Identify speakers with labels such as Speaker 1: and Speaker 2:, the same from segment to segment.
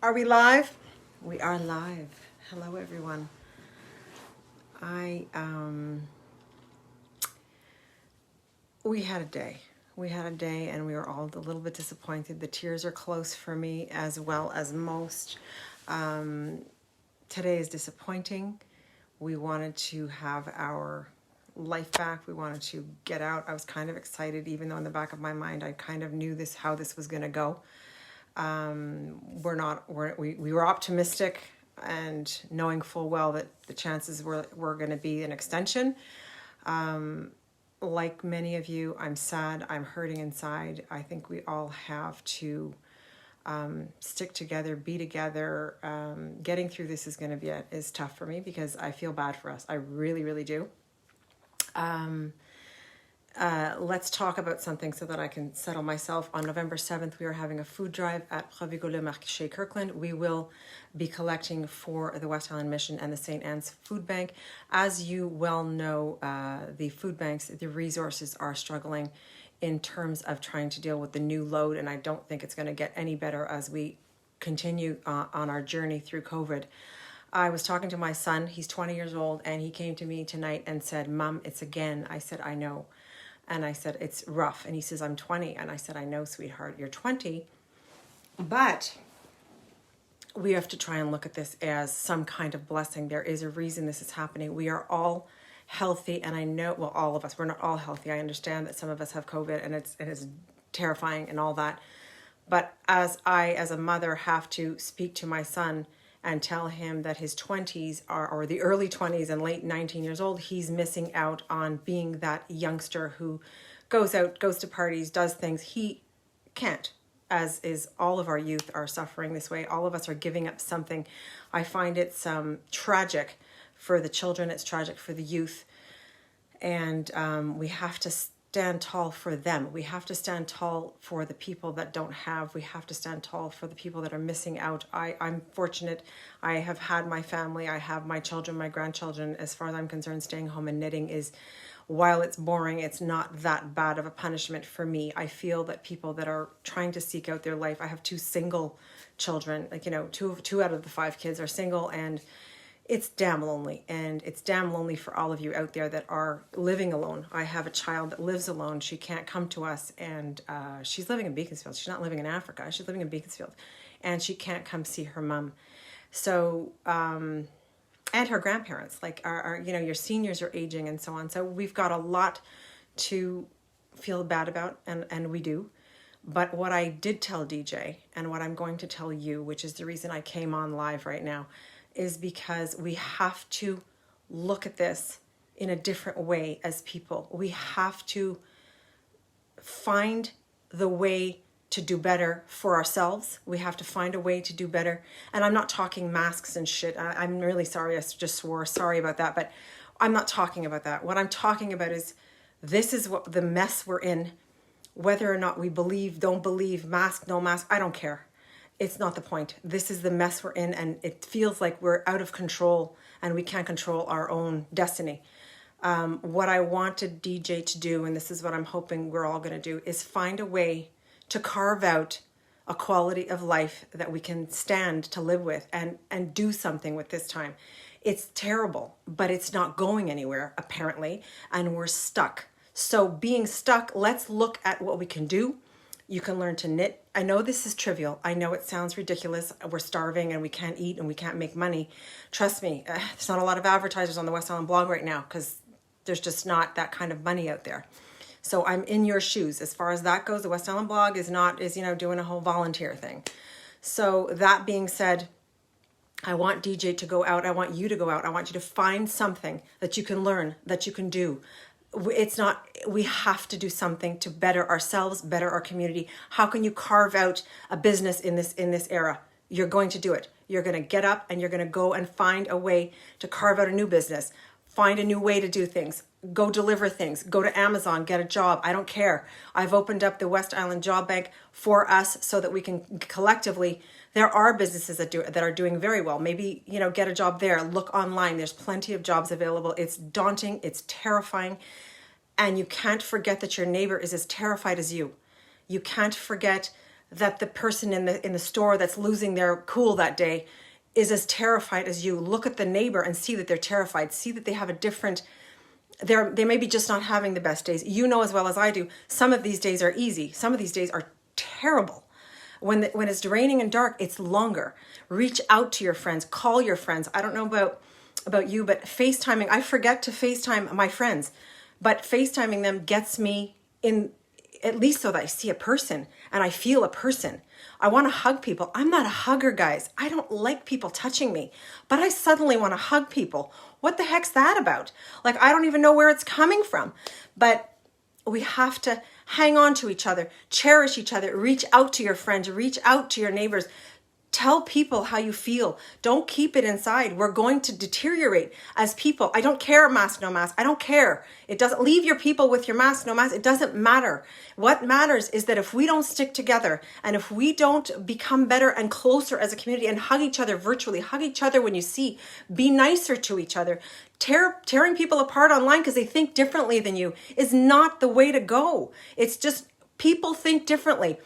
Speaker 1: Are we live? We are live. Hello, everyone. I we had a day. We had a day, and we were all a little bit disappointed. The tears are close for me, as well as most. Today is disappointing. We wanted to have our life back. We wanted to get out. I was kind of excited, even though in the back of my mind I kind of knew how this was going to go. We were optimistic and knowing full well that the chances were going to be an extension. Like many of you, I'm sad, I'm hurting inside. I think we all have to stick together, be together. Getting through this is tough for me because I feel bad for us. I really, really do. Let's talk about something so that I can settle myself. On November 7th, we are having a food drive at Provigo, Lakeshore, Kirkland. We will be collecting for the West Island Mission and the St. Anne's Food Bank. As you well know, the food banks, the resources are struggling in terms of trying to deal with the new load, and I don't think it's going to get any better as we continue on our journey through COVID. I was talking to my son, he's 20 years old, and he came to me tonight and said, "Mom, it's again." I said, "I know." And I said, "It's rough." And he says, "I'm 20. And I said, "I know, sweetheart, you're 20. But we have to try and look at this as some kind of blessing. There is a reason this is happening. We are all healthy. And I know, well, all of us, we're not all healthy. I understand that some of us have COVID and it is terrifying and all that. But as a mother, have to speak to my son and tell him that his 20s or the early 20s and late 19 years old, he's missing out on being that youngster who goes out, goes to parties, does things. He can't, as is all of our youth are suffering this way. All of us are giving up something. I find it's tragic for the children. It's tragic for the youth. And we have to stand tall for them. We have to stand tall for the people that don't have. We have to stand tall for the people that are missing out. I'm fortunate. I have had my family. I have my children, my grandchildren. As far as I'm concerned, staying home and knitting is, while it's boring, it's not that bad of a punishment for me. I feel that people that are trying to seek out their life, I have 2 single children, two out of the 5 kids are single, and it's damn lonely, and it's damn lonely for all of you out there that are living alone. I have a child that lives alone. She can't come to us, and she's living in Beaconsfield. She's not living in Africa. She's living in Beaconsfield, and she can't come see her mom. So, and her grandparents, your seniors are aging and so on. So we've got a lot to feel bad about, and we do. But what I did tell DJ, and what I'm going to tell you, which is the reason I came on live right now, is because we have to look at this in a different way as people. We have to find the way to do better for ourselves. We have to find a way to do better. And I'm not talking masks and shit. I'm really sorry. I just swore. Sorry about that. But I'm not talking about that. What I'm talking about is this is what the mess we're in. Whether or not we believe, don't believe, mask, no mask, I don't care. It's not the point. This is the mess we're in, and it feels like we're out of control and we can't control our own destiny. What I wanted DJ to do, and this is what I'm hoping we're all going to do, is find a way to carve out a quality of life that we can stand to live with and do something with this time. It's terrible, but it's not going anywhere, apparently, and we're stuck. So being stuck, let's look at what we can do. You can learn to knit. I know this is trivial. I know it sounds ridiculous. We're starving and we can't eat and we can't make money. Trust me, there's not a lot of advertisers on the West Island blog right now because there's just not that kind of money out there. So I'm in your shoes. As far as that goes, the West Island blog is doing a whole volunteer thing. So that being said, I want DJ to go out. I want you to go out. I want you to find something that you can learn, that you can do. We have to do something to better ourselves, better our community. How can you carve out a business in this era? You're going to do it. You're going to get up and you're going to go and find a way to carve out a new business. Find a new way to do things. Go deliver things. Go to Amazon, get a job. I don't care. I've opened up the West Island Job Bank for us so that we can collectively, there are businesses that are doing very well. Maybe, get a job there. Look online. There's plenty of jobs available. It's daunting. It's terrifying. And you can't forget that your neighbor is as terrified as you. You can't forget that the person in the store that's losing their cool that day is as terrified as you. Look at the neighbor and see that they're terrified. See that they have a different, they may be just not having the best days. You know as well as I do, some of these days are easy. Some of these days are terrible. When it's raining and dark, it's longer. Reach out to your friends. Call your friends. I don't know about you, but FaceTiming, I forget to FaceTime my friends, but FaceTiming them gets me in, at least so that I see a person and I feel a person. I want to hug people. I'm not a hugger, guys. I don't like people touching me, but I suddenly want to hug people. What the heck's that about? Like, I don't even know where it's coming from, but we have to hang on to each other, cherish each other, reach out to your friends, reach out to your neighbors. Tell people how you feel. Don't keep it inside. We're going to deteriorate as people. I don't care, mask, no mask. I don't care. It doesn't, leave your people with your mask, no mask. It doesn't matter. What matters is that if we don't stick together and if we don't become better and closer as a community and hug each other virtually, hug each other when you see, be nicer to each other. Tearing people apart online because they think differently than you is not the way to go. It's just people think differently.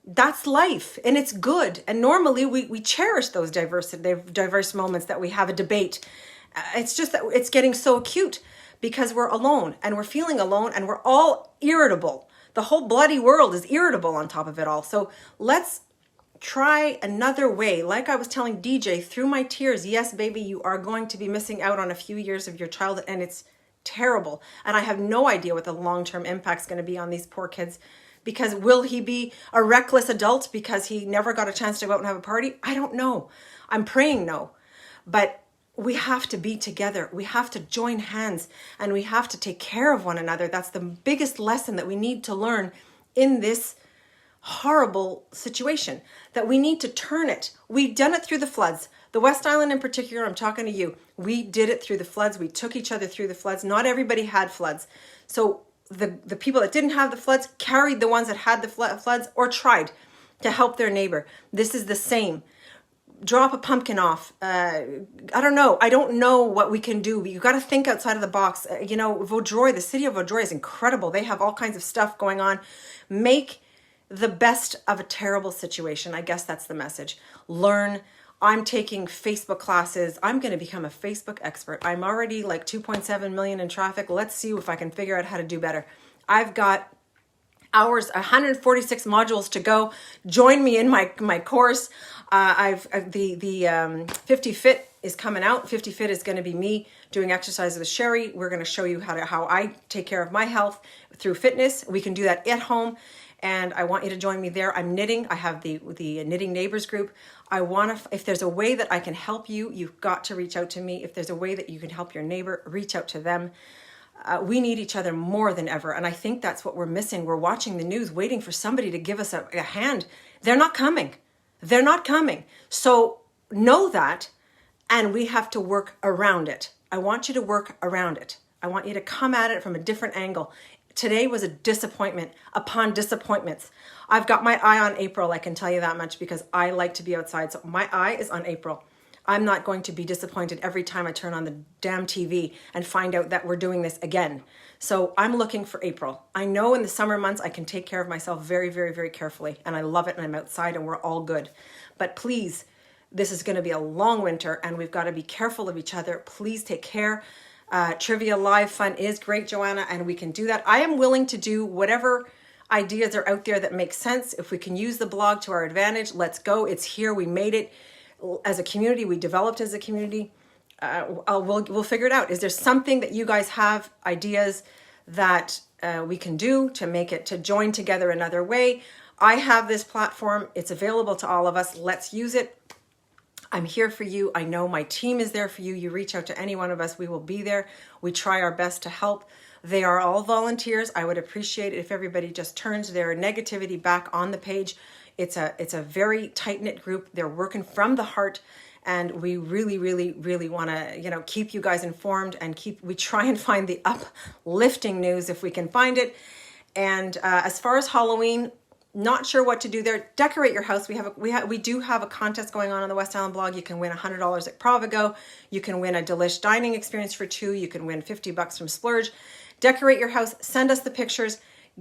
Speaker 1: That's life and it's good. And normally we cherish those diverse moments that we have a debate. It's just that it's getting so acute because we're alone and we're feeling alone and we're all irritable. The whole bloody world is irritable on top of it all. So let's try another way. Like I was telling DJ, through my tears, yes, baby, you are going to be missing out on a few years of your childhood and it's terrible. And I have no idea what the long-term impact's going to be on these poor kids. Because will he be a reckless adult because he never got a chance to go out and have a party? I don't know. I'm praying no. But we have to be together. We have to join hands and we have to take care of one another. That's the biggest lesson that we need to learn in this horrible situation, that we need to turn it. We've done it through the floods. The West Island in particular, I'm talking to you. We did it through the floods. We took each other through the floods. Not everybody had floods. So the people that didn't have the floods carried the ones that had the floods or tried to help their neighbor. This is the same. Drop a pumpkin off. I don't know. I don't know what we can do. You got to think outside of the box. Vaudreuil, the city of Vaudreuil is incredible. They have all kinds of stuff going on. Make the best of a terrible situation. I guess that's the message. Learn. I'm taking Facebook classes. I'm going to become a Facebook expert. I'm already like 2.7 million in traffic. Let's see if I can figure out how to do better. I've got hours, 146 modules to go. Join me in my course. The 50 Fit is coming out. 50 Fit is going to be me doing exercises with Sherry. We're going to show you how I take care of my health through fitness. We can do that at home. And I want you to join me there. I'm knitting. I have the Knitting Neighbors group. I want to, if there's a way that I can help you, you've got to reach out to me. If there's a way that you can help your neighbor, reach out to them. We need each other more than ever. And I think that's what we're missing. We're watching the news, waiting for somebody to give us a hand. They're not coming. They're not coming. So know that, and we have to work around it. I want you to work around it. I want you to come at it from a different angle. Today was a disappointment upon disappointments. I've got my eye on April, I can tell you that much, because I like to be outside. So my eye is on April. I'm not going to be disappointed every time I turn on the damn TV and find out that we're doing this again. So I'm looking for April. I know in the summer months I can take care of myself very, very, very carefully. And I love it and I'm outside and we're all good. But please, this is going to be a long winter and we've got to be careful of each other. Please take care. Trivia Live Fun is great, Joanna, and we can do that. I am willing to do whatever ideas are out there that make sense. If we can use the blog to our advantage, let's go. It's here. We made it as a community. We developed as a community. We'll figure it out. Is there something that you guys have ideas that we can do to make it, to join together another way? I have this platform. It's available to all of us. Let's use it. I'm here for you. I know my team is there for you. You reach out to any one of us. We will be there. We try our best to help. They are all volunteers. I would appreciate it if everybody just turns their negativity back on the page. It's a very tight-knit group. They're working from the heart, and we really, really, really want to, keep you guys informed and we try and find the uplifting news if we can find it. And as far as Halloween, not sure what to do there. Decorate your house. We do have a contest going on the West Island blog. You can win $100 at Provigo. You can win a delish dining experience for 2. You can win $50 from Splurge. Decorate your house. Send us the pictures.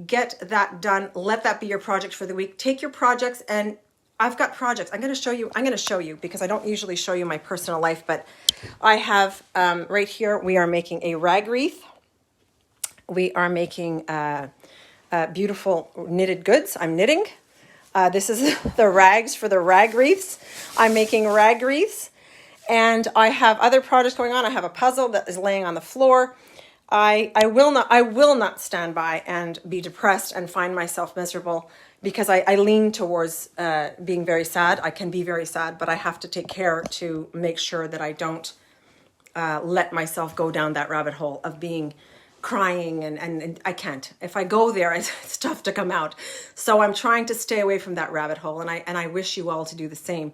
Speaker 1: Get that done. Let that be your project for the week. Take your projects, and I've got projects. I'm going to show you because I don't usually show you my personal life, but I have right here, we are making a rag wreath. We are making beautiful knitted goods. I'm knitting. This is the rags for the rag wreaths. I'm making rag wreaths, and I have other projects going on. I have a puzzle that is laying on the floor. I will not stand by and be depressed and find myself miserable because I lean towards being very sad. I can be very sad, but I have to take care to make sure that I don't let myself go down that rabbit hole of being crying and I can't. If I go there, it's tough to come out. So I'm trying to stay away from that rabbit hole, and I wish you all to do the same.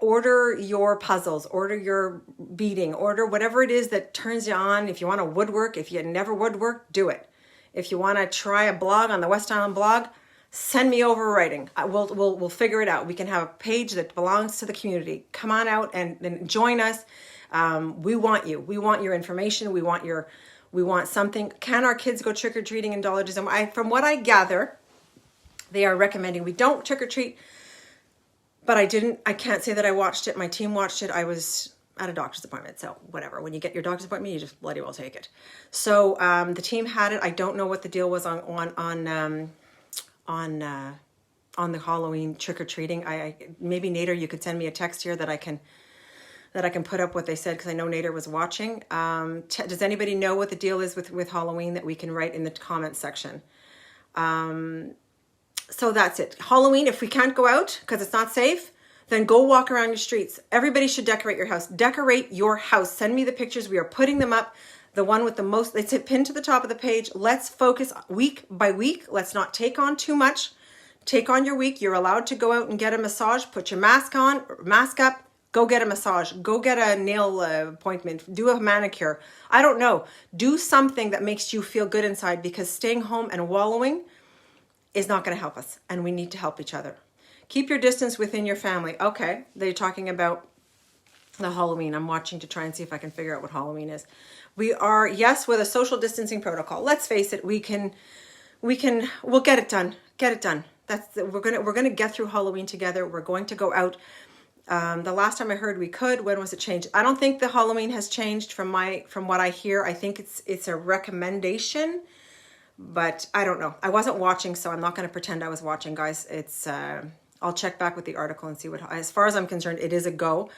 Speaker 1: Order your puzzles, order your beading, order whatever it is that turns you on. If you want to woodwork, if you never woodwork, do it. If you want to try a blog on the West Island blog, send me over writing. We'll figure it out. We can have a page that belongs to the community. Come on out and join us. We want you. We want your information. We want something. Can our kids go trick-or-treating in Dollar General? From what I gather, they are recommending we don't trick-or-treat. But I can't say that I watched it. My team watched it. I was at a doctor's appointment. So whatever. When you get your doctor's appointment, you just bloody well take it. So the team had it. I don't know what the deal was on the Halloween trick-or-treating. Maybe Nader, you could send me a text here that I can put up what they said, because I know Nader was watching. Does anybody know what the deal is with Halloween that we can write in the comments section? So that's it. Halloween, if we can't go out because it's not safe, then go walk around your streets. Everybody should decorate your house. Decorate your house. Send me the pictures. We are putting them up. The one with the most, it's pinned to the top of the page. Let's focus week by week. Let's not take on too much. Take on your week. You're allowed to go out and get a massage. Put your mask on, mask up. Go get a massage. Go get a nail appointment. Do a manicure. I don't know. Do something that makes you feel good inside, because staying home and wallowing is not going to help us, and we need to help each other. Keep your distance within your family. Okay, they're talking about the Halloween. I'm watching to try and see if I can figure out what Halloween is. We are, yes, with a social distancing protocol. Let's face it, we'll get it done. Get it done. We're gonna get through Halloween together. We're going to go out. The last time I heard we could. When was it changed? I don't think the Halloween has changed from what I hear. I think it's a recommendation. But I don't know. I wasn't watching, so I'm not going to pretend I was watching, guys. I'll check back with the article and see what, as far as I'm concerned, it is a go.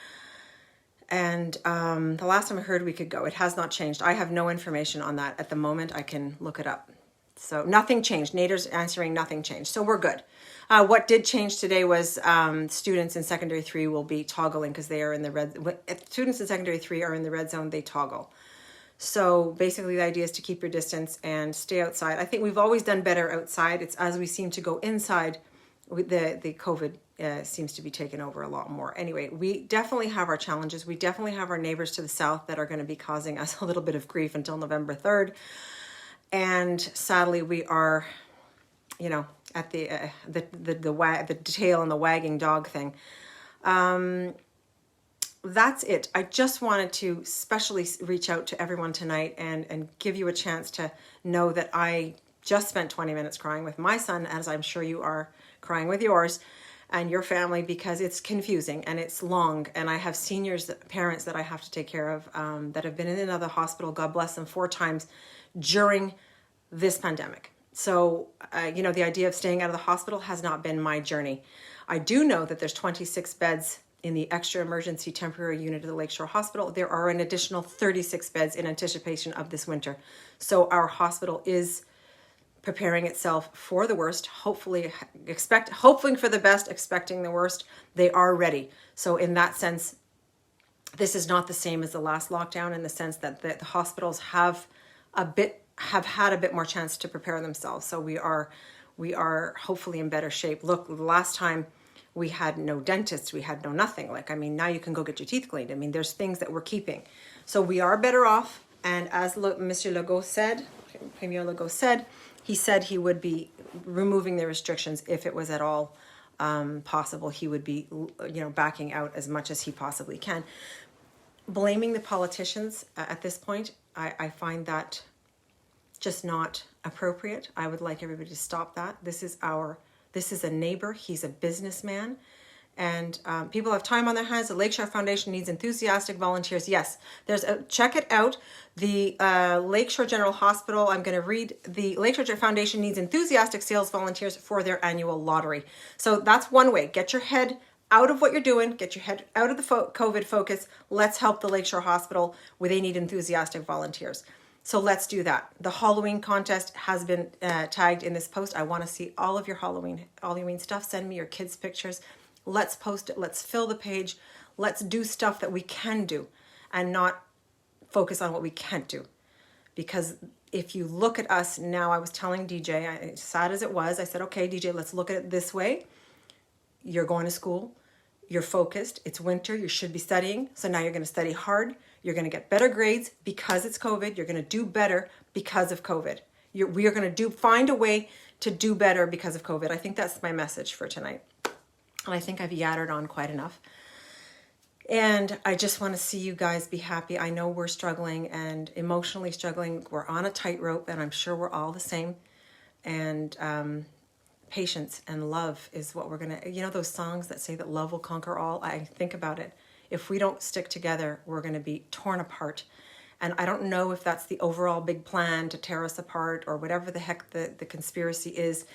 Speaker 1: And the last time I heard we could go, it has not changed. I have no information on that at the moment. I can look it up. So nothing changed. Nader's answering nothing changed. So we're good. What did change today was students in secondary 3 will be toggling, because they are in the red. If students in secondary 3 are in the red zone, they toggle. So basically the idea is to keep your distance and stay outside. I think we've always done better outside. It's as we seem to go inside, the COVID seems to be taking over a lot more. Anyway, we definitely have our challenges. We definitely have our neighbors to the south that are going to be causing us a little bit of grief until November 3rd. And sadly, we are, at the tail and the wagging dog thing. That's it. I just wanted to specially reach out to everyone tonight and give you a chance to know that I just spent 20 minutes crying with my son, as I'm sure you are crying with yours and your family, because it's confusing and it's long. And I have parents that I have to take care of that have been in another hospital, God bless them, 4 times during this pandemic. So, the idea of staying out of the hospital has not been my journey. I do know that there's 26 beds in the extra emergency temporary unit of the Lakeshore Hospital. There are an additional 36 beds in anticipation of this winter. So our hospital is preparing itself for the worst, hoping for the best, expecting the worst. They are ready. So in that sense, this is not the same as the last lockdown, in the sense that the hospitals have had a bit more chance to prepare themselves. So we are hopefully in better shape. Look, the last time we had no dentists, we had no nothing. Now you can go get your teeth cleaned. There's things that we're keeping. So we are better off. And as Monsieur Legault said, Premier Legault said, he said he would be removing the restrictions if it was at all possible. He would be, backing out as much as he possibly can. Blaming the politicians at this point, I find that just not appropriate. I would like everybody to stop that. This is a neighbor. He's a businessman. And people have time on their hands. The Lakeshore Foundation needs enthusiastic volunteers. Yes, check it out. The Lakeshore General Hospital, I'm going to read, the Lakeshore Foundation needs enthusiastic sales volunteers for their annual lottery. So that's one way. Get your head out of what you're doing. Get your head out of the COVID focus. Let's help the Lakeshore Hospital where they need enthusiastic volunteers. So let's do that. The Halloween contest has been tagged in this post. I want to see all of your Halloween stuff. Send me your kids' pictures. Let's post it. Let's fill the page. Let's do stuff that we can do and not focus on what we can't do. Because if you look at us now, I was telling DJ, sad as it was, I said, okay, DJ, let's look at it this way. You're going to school. You're focused. It's winter. You should be studying. So now you're going to study hard. You're going to get better grades because it's COVID. You're going to do better because of COVID. We are going to find a way to do better because of COVID. I think that's my message for tonight. And I think I've yattered on quite enough. And I just want to see you guys be happy. I know we're struggling and emotionally struggling. We're on a tightrope, and I'm sure we're all the same. And patience and love is what we're going to, those songs that say that love will conquer all. I think about it. If we don't stick together, we're going to be torn apart. And I don't know if that's the overall big plan to tear us apart or whatever the heck the conspiracy is.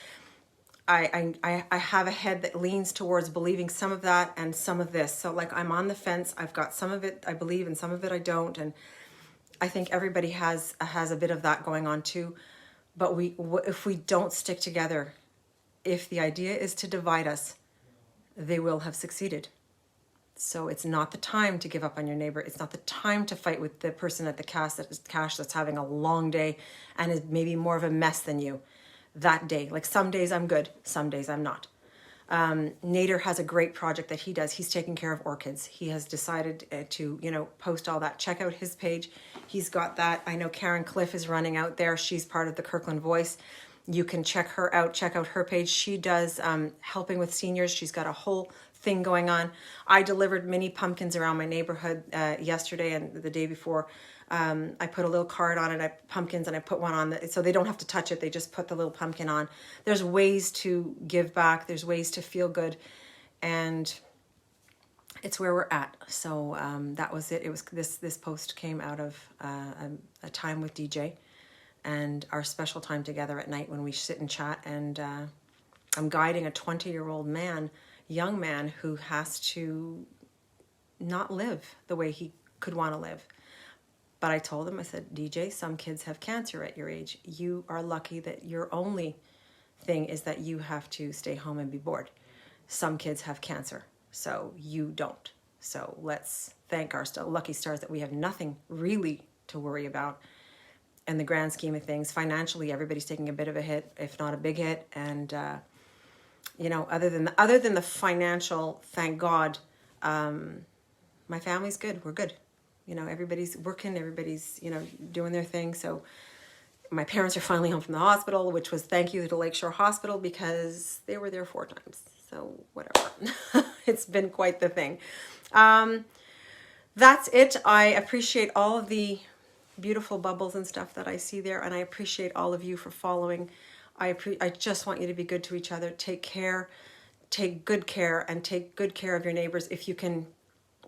Speaker 1: I have a head that leans towards believing some of that and some of this. So like I'm on the fence. I've got some of it I believe and some of it I don't. And I think everybody has a bit of that going on too. But if we don't stick together, if the idea is to divide us, they will have succeeded. So it's not the time to give up on your neighbor. It's not the time to fight with the person at the cash that's having a long day and is maybe more of a mess than you. That day, like some days I'm good, some days I'm not. Nader has a great project that he does. He's taking care of orchids. He has decided to, post all that. Check out his page. He's got that. I know Karen Cliff is running out there. She's part of the Kirkland Voice. You can check her out. Check out her page. She does helping with seniors. She's got a whole thing going on. I delivered mini pumpkins around my neighborhood yesterday and the day before. I put a little card on it, pumpkins, and I put one on so they don't have to touch it. They just put the little pumpkin on. There's ways to give back. There's ways to feel good. And it's where we're at. So that was it. It was this post came out of a time with DJ and our special time together at night when we sit and chat. And I'm guiding a 20-year-old young man who has to not live the way he could want to live. But I told him, I said, DJ, some kids have cancer at your age. You are lucky that your only thing is that you have to stay home and be bored. Some kids have cancer, so you don't. So let's thank our lucky stars that we have nothing really to worry about. In the grand scheme of things, financially, everybody's taking a bit of a hit, if not a big hit. And, other than the financial, thank God, my family's good. We're good. Everybody's working, everybody's, doing their thing. So my parents are finally home from the hospital, which was thank you to Lakeshore Hospital because they were there 4 times. So whatever. It's been quite the thing. That's it. I appreciate all of the beautiful bubbles and stuff that I see there. And I appreciate all of you for following. I just want you to be good to each other. Take care, take good care, and take good care of your neighbors. If you can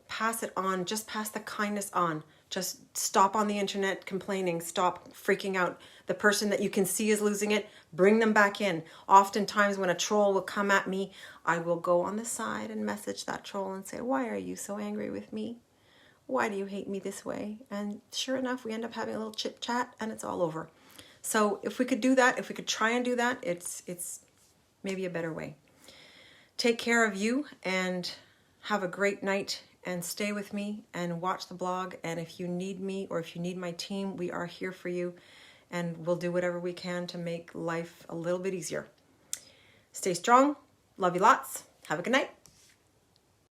Speaker 1: pass it on, just pass the kindness on. Just stop on the internet complaining, stop freaking out. The person that you can see is losing it, bring them back in. Oftentimes when a troll will come at me, I will go on the side and message that troll and say, why are you so angry with me? Why do you hate me this way? And sure enough, we end up having a little chit chat and it's all over. So if we could do that, if we could try and do that, it's maybe a better way. Take care of you and have a great night. And stay with me and watch the blog. And if you need me or if you need my team, we are here for you. And we'll do whatever we can to make life a little bit easier. Stay strong. Love you lots. Have a good night.